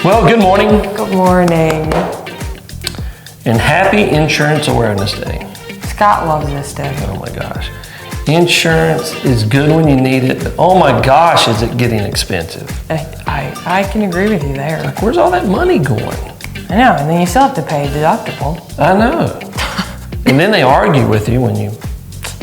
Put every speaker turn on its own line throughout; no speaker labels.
Well, good morning
Good morning.
and happy Insurance Awareness Day.
Scott loves this day.
Oh my gosh. Insurance is good when you need it, but oh my gosh, is it getting expensive.
I can agree with you there.
Like, where's all that money going?
I know, and then you still have to pay a deductible.
I know. And then they argue with you when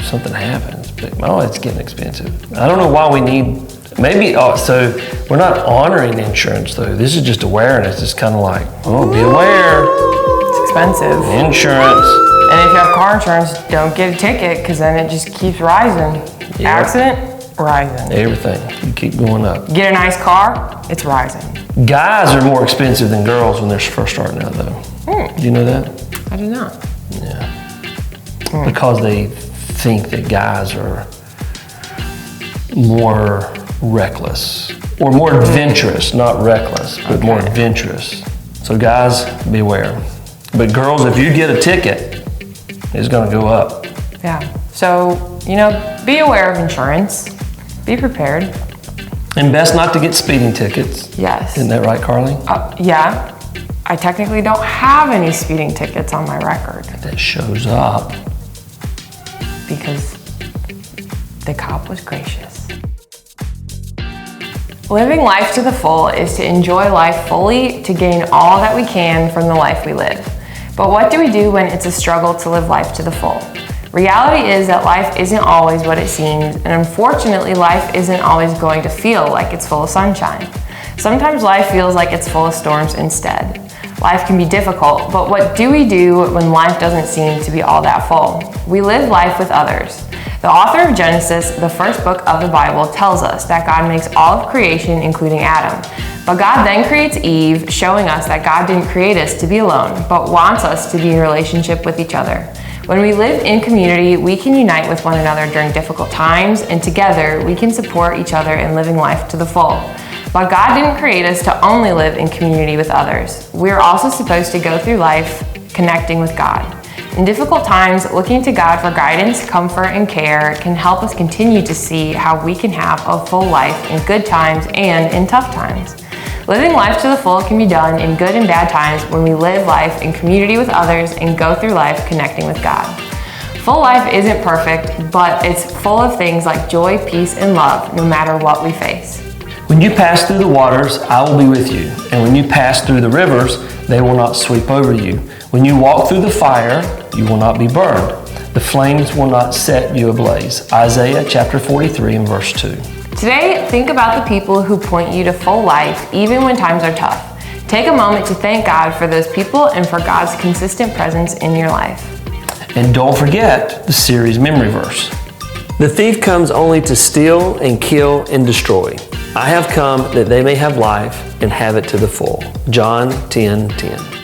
something happens, but oh, it's getting expensive. I don't know why we need, so we're not honoring insurance though. This is just awareness. It's kind of like, oh, be aware.
It's expensive.
Insurance.
And if you have car insurance, don't get a ticket because then it just keeps rising.
Yeah.
Accident, rising.
Everything. You keep going up.
Get a nice car, it's rising.
Guys are more expensive than girls when they're first starting out though. Do you know that?
I do not.
Yeah. Because they think that guys are more reckless or more adventurous, not reckless, but more adventurous. So guys, beware. But girls, if you get a ticket, it's gonna go up.
Yeah. So, be aware of insurance. Be prepared.
And best not to get speeding tickets.
Yes.
Isn't that right, Carly?
Yeah. I technically don't have any speeding tickets on my record
That shows up.
because the cop was gracious. Living life to the full is to enjoy life fully, to gain all that we can from the life we live. But what do we do when it's a struggle to live life to the full? Reality is that life isn't always what it seems, and unfortunately, life isn't always going to feel like it's full of sunshine. Sometimes life feels like it's full of storms instead. Life can be difficult, but what do we do when life doesn't seem to be all that full? We live life with others. The author of Genesis, the first book of the Bible, tells us that God makes all of creation, including Adam. But God then creates Eve, showing us that God didn't create us to be alone, but wants us to be in relationship with each other. When we live in community, we can unite with one another during difficult times, and together we can support each other in living life to the full. But God didn't create us to only live in community with others. We're also supposed to go through life connecting with God. In difficult times, looking to God for guidance, comfort, and care can help us continue to see how we can have a full life in good times and in tough times. Living life to the full can be done in good and bad times when we live life in community with others and go through life connecting with God. Full life isn't perfect, but it's full of things like joy, peace, and love, no matter what we face.
When you pass through the waters, I will be with you. And when you pass through the rivers, they will not sweep over you. When you walk through the fire, you will not be burned. The flames will not set you ablaze. Isaiah chapter 43 and verse 2.
Today, think about the people who point you to full life, even when times are tough. Take a moment to thank God for those people and for God's consistent presence in your life.
And don't forget the series memory verse. The thief comes only to steal and kill and destroy. I have come that they may have life and have it to the full. John 10:10.